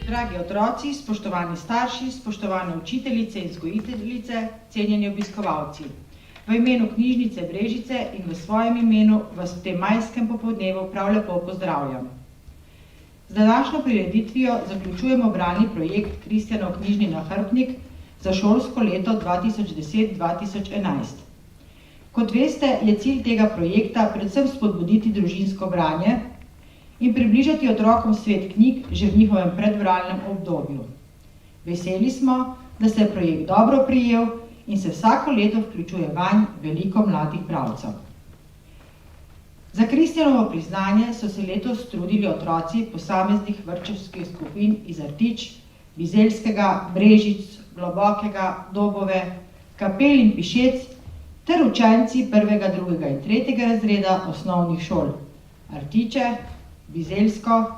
Dragi otroci, spoštovani starši, spoštovane učiteljice in vzgojiteljice, cenjeni obiskovalci. V imenu knjižnice Brežice in v svojem imenu vas v tem majskem popoldnevu prav lepo pozdravljam. Z današnjo prireditvijo zaključujemo bralni projekt Kristjanov knjižni nahrbtnik za šolsko leto 2010-2011. Kot veste, je cilj tega projekta predvsem spodbuditi družinsko branje in približati otrokom svet knjig že v njihovem predbralnem obdobju. Veseli smo, da se je projekt dobro prijel in se vsako leto vključuje vanj veliko mladih bralcev. Za Kristjanovo priznanje so se letos trudili otroci posameznih vrtčevskih skupin iz Rtič, Bizeljskega, Brežic, Globokega, Dobove, Kapel in Pišec ter učenci 1., 2. in 3. razreda osnovnih šol Rtiče, Bizeljsko,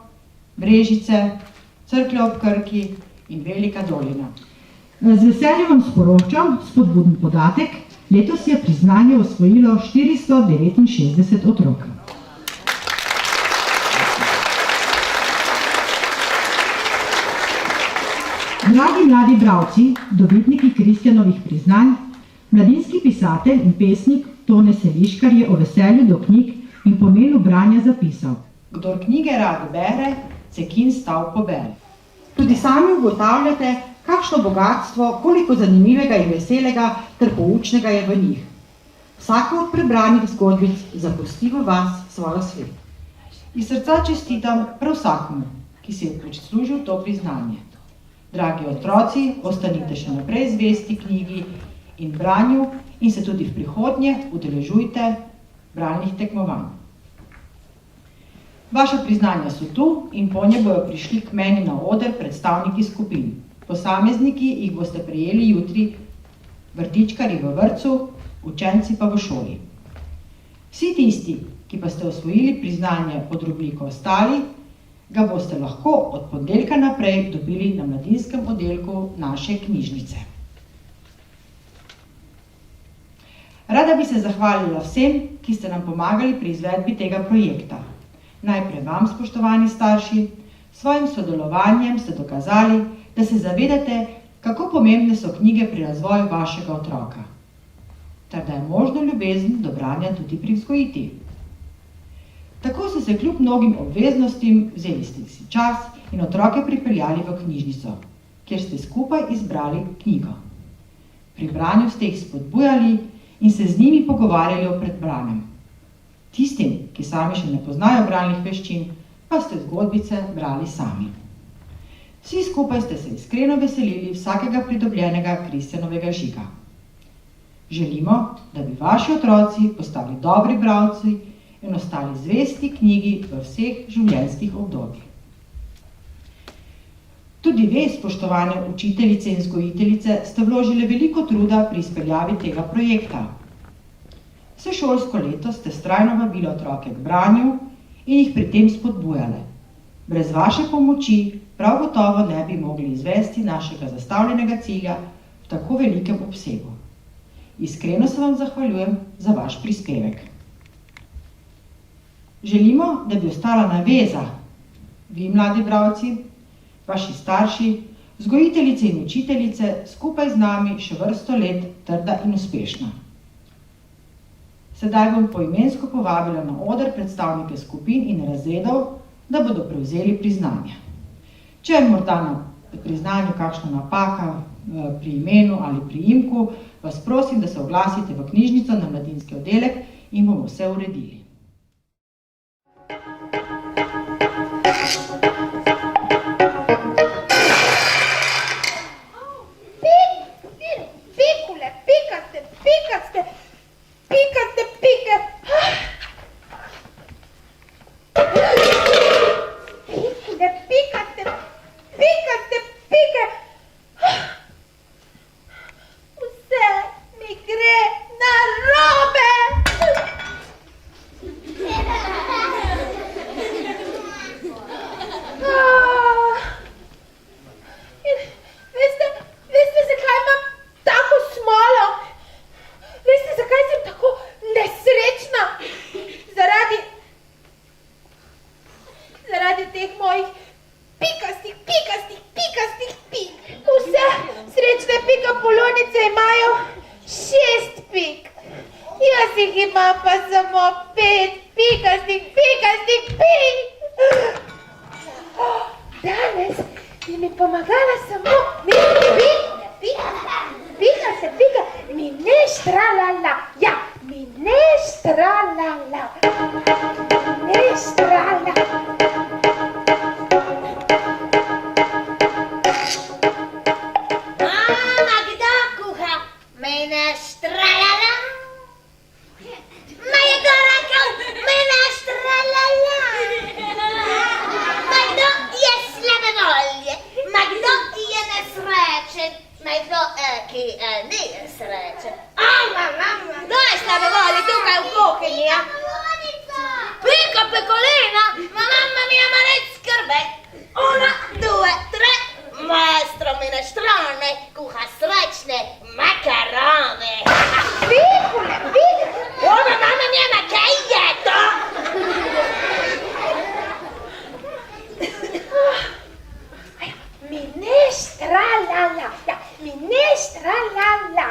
Brežice, Cerklje ob Krki in Velika Dolina. Z veseljem vam sporočam spodbuden podatek, letos je priznanje osvojilo 469 otrok. Dragi mladi bralci, dobitniki Kristjanovih priznanj, mladinski pisatelj in pesnik Tone Seliškar je o veselju do knjig in pomenu branja zapisal: Kdor knjige rad bere, cekin stav pobere. Tudi sami ugotavljate, kakšno bogatstvo, koliko zanimivega in veselega ter poučnega je v njih. Vsaka od prebranih zgodbic zapusti v vas svojo svet. Iz srca čestitam prav vsakому, ki si je prislužil to priznanje. Dragi otroci, ostanite še naprej zvesti knjigi in branju in se tudi v prihodnje udeležujte bralnih tekmovanj. Vaša priznanja so tu in po nje bojo prišli k meni na oder predstavniki skupin. Posamezniki jih boste prejeli jutri, vrtičkarji v vrtcu, učenci pa v šoli. Vsi tisti, ki pa ste osvojili priznanje pod rubriko Ostali, ga boste lahko od ponedeljka naprej dobili na mladinskem oddelku naše knjižnice. Rada bi se zahvalila vsem, ki ste nam pomagali pri izvedbi tega projekta. Najprej vam, spoštovani starši, svojim sodelovanjem ste dokazali, da se zavedate, kako pomembne so knjige pri razvoju vašega otroka, ter da je možno ljubezen do branja tudi privzgojiti. Tako ste se kljub mnogim obveznostim vzeli ste si čas in otroke pripeljali v knjižnico, kjer ste skupaj izbrali knjigo. Pri branju ste jih spodbujali in se z njimi pogovarjali o predbranem. Tistim, ki sami še ne poznajo bralnih veščin, pa ste zgodbice brali sami. Vsi skupaj ste se iskreno veselili vsakega pridobljenega Kristjanovega žiga. Želimo, da bi vaši otroci postali dobri bralci in ostali zvesti knjigi v vseh življenjskih obdobjih. Tudi ve, spoštovane učiteljice in vzgojiteljice, ste vložili veliko truda pri izpeljavi tega projekta. Vse šolsko leto ste vztrajno vabili otroke k branju in jih pri tem spodbujali. Brez vaše pomoči prav gotovo ne bi mogli izvesti našega zastavljenega cilja v tako velikem obsegu. Iskreno se vam zahvaljujem za vaš prispevek. Želimo, da bi ostala naveza, vi mladi bralci, vaši starši, vzgojiteljice in učiteljice skupaj z nami še vrsto let trda in uspešna. Sedaj bom poimensko povabila na oder predstavnike skupin in razredov, da bodo prevzeli priznanje. Če je morda na priznanju kakšna napaka pri imenu ali priimku, vas prosim, da se oglasite v knjižnico na mladinski oddelek in bomo vse uredili. jih imam pa samo 5, pikastih, Danes bi mi pomagala samo pika, minestralala, ja, minestralala. Mama, kdo kuha minestralala? Ma je to rekel minestralala? Ma kdo je slabe volje? Ma kdo je nesrečen? Ma kdo, ki ni srečen? Kdo je slabe volje tukaj v kuhinji, ja? Pika pekolina? Ma mamma mia, ma ne skrbe. 1, 2, 3. Maestro minestrone kuha srečne makarone. Pikule. Ma mamma mia, ma kaj je to? Minestralala.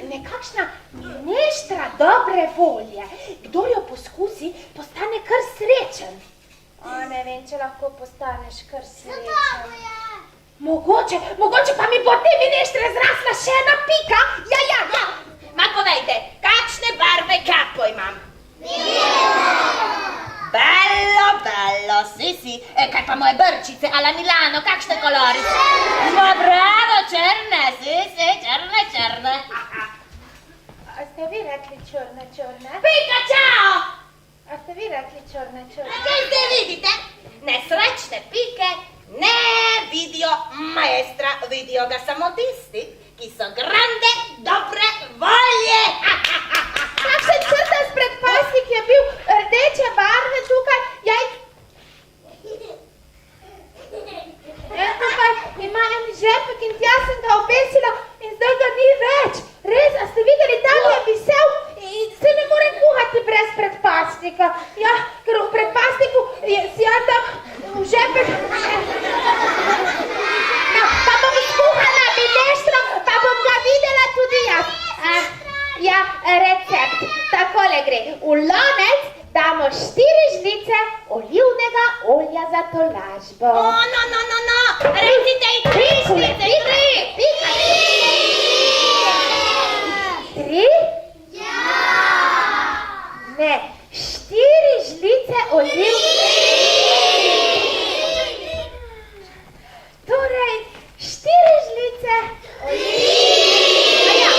Nekakšna minestra dobre volje. Kdor jo poskusi, postane kar srečen. Ne vem, če lahko postaneš kar srečen. Mogoče pa mi bo te minestre zrasla še ena pika. Ja. Ma povejte, kakšne barve kapo imam? Bello, si. Kaj pa moje brčice, ala Milano, kakšne kolori? Ma bravo, črne, si, črne. A ste vi rekli črne? Pika, čao! A ste vi rekli črne? Kaj ste vidite? Nesrečne pike ne vidijo maestra, vidijo ga samo tisti, ki so grande, dobre volje. Kakšen črtas predpasnik je bil rdeče barve tukaj? Tukaj ima en žepek in tja sem ga obesila in zdaj ga ni več. Res, a ste videli, tam je visel in se ne morem kuhati brez predpasnika. Ja, ker v predpasniku si ja tam v žepek. No, pa bom skuhala minestro, pa bom ga videla tudi jaz. Ja, recept. Takole gre. V lonec damo 4 žlice olivnega olja za tolažbo. No, recite i 3 žlice, 3. 3? Ja! Ne, 4 žlice Torej, 4 žlice olivnega.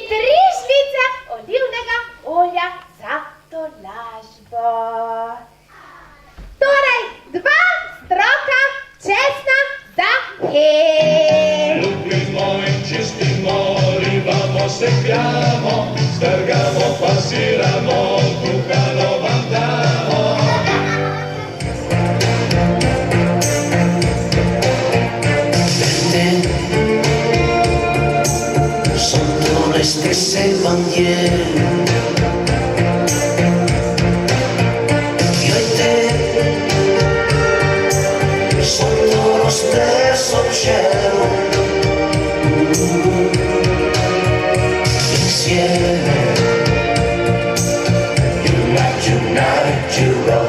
3 žlice olivnega olja za tolažbo. Torej, 2 stroka česna za hel. Ljubimo in čistimo, ribamo, sekljamo, strgamo, pasiramo, kuhano vam damo. Sono le stesse bandiere, io e te, sotto lo stesso cielo, insieme, giuro,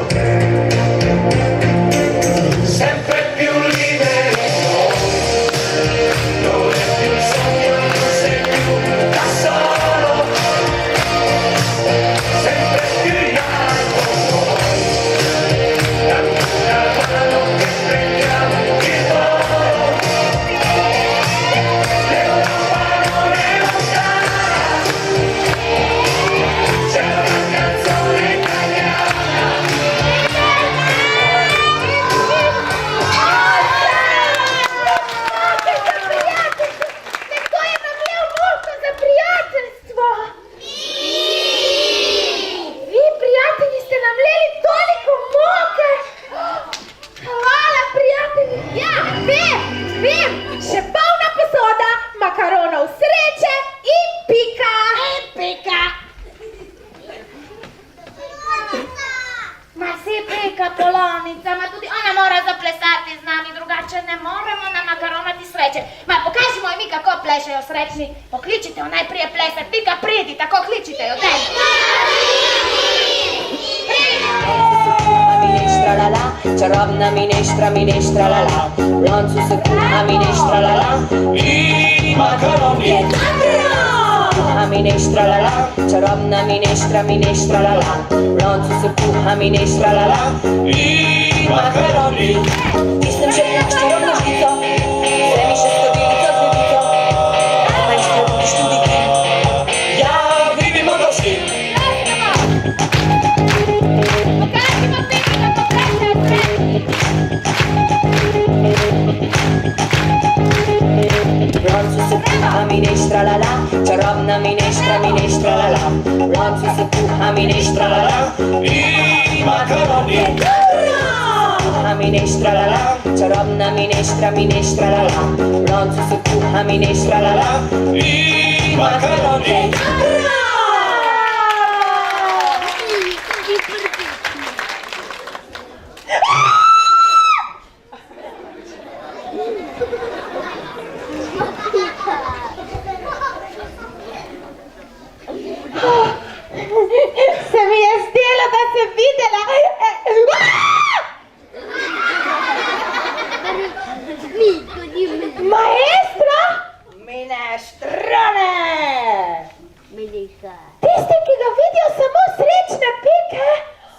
Sempre più libero, non è più un sogno, non sei più da solo, sempre più in alto, dammi una mano che prendiamo il volo, l'Europa non è lontana, c'è una canzone italiana. Nekdo je namlel molko za prijateljstvo. Vi, prijatelji, ste namleli toliko moke. Hvala, prijatelji. Ja, vem, še polna posoda makaronov sreče in pika. Ma si pika polonica, ma tudi ona mora zaplesati z nami, drugače ne moremo namakaromati sreče. Ma pokaži moj mi kako plešejo srečni, pokličite jo najprije plesat, pika pridi, tako kličite jo, daj. Minestra la la, čarobna minestra la la, v loncu se kuha minestra la la, in makaroni. Kuha minestra la la, čarobna minestra la la, v loncu se kuha minestra la la, in makaroni. Tisnem še na čarobno žlico, vzemi še skodelico z medico, manj sprebudiš tudi ti. Ja, vidimo dosti. V loncu se kuha minestra la la, čarobna minestra la la, v loncu se kuha minestra la la, in makaroni. Kuha minestra la la, čarobna minestra la la, v loncu se kuha minestra la la, in makaroni. Se mi je zdelo, da sem videla. Maestra? Minestrone! Tisti, ki ga vidijo samo srečne pike.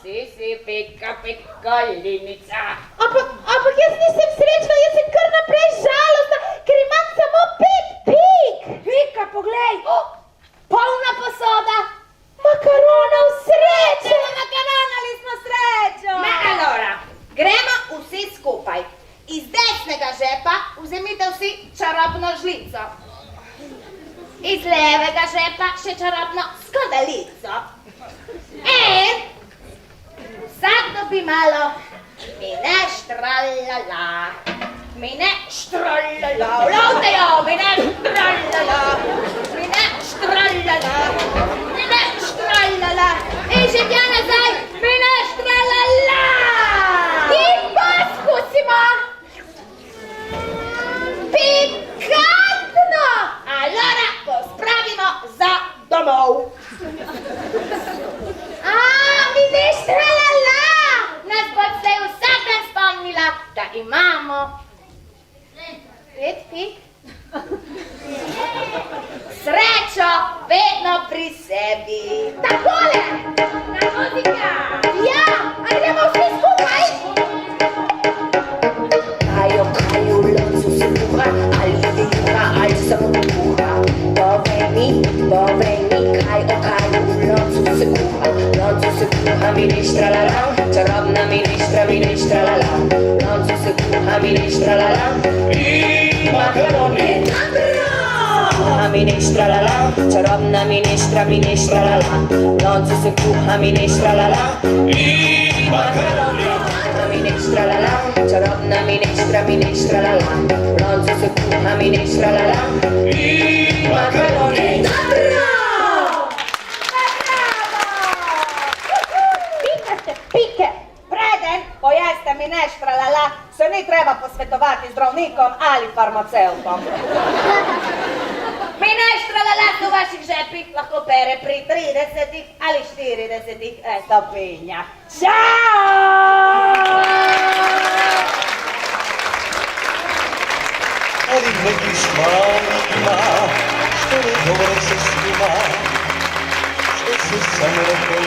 Si, pika, linica. Ampak jaz nisem srečna, jaz sem kar naprej žalostna, ker imam samo 5 pik. Pika, poglej, polna posoda. Makaronov sreče. Makaronali smo srečo. Allora, gremo vsi skupaj. Iz desnega žepa vzemite vsi čarobno žlico. Iz levega žepa še čarobno skodelico. In vsak dobi malo minestra la la. Minestra la la. Vlovte jo, minestra la la. Minestra la la. Minestra la la. In še tja nazaj, minestra la la. In pa skusimo. Pikantno. Allora pospravimo za domov. Minestra la la. Nas bo se vsakem spomnila, da imamo 5 pik. Srečo vedno pri sebi. Takole. Na muzika. Ja, a gremo vsi skupaj? Kajo, v loncu se kuha, ali je juha, ali samo kuha. Povej mi, kaj v loncu se kuha. V loncu se kuha minestra la la, čarobna minestra la la, v loncu se kuha minestra la la, in makaroni. Kuha minestra la la, čarobna minestra la la, v loncu se kuha minestra la la, in makaroni. Kuha minestra la la, čarobna minestra la la, v loncu se kuha minestra la la, in makaroni. Pikaste pike. Preden pojeste minestra la la, se ni treba posvetovati z zdravnikom ali farmacevtom. Minestra la la v vaših žepih lahko pere pri 30 ali 40 stopinjah. Čau! Ali glediš malima, što ne govore se svima, što se samo rekao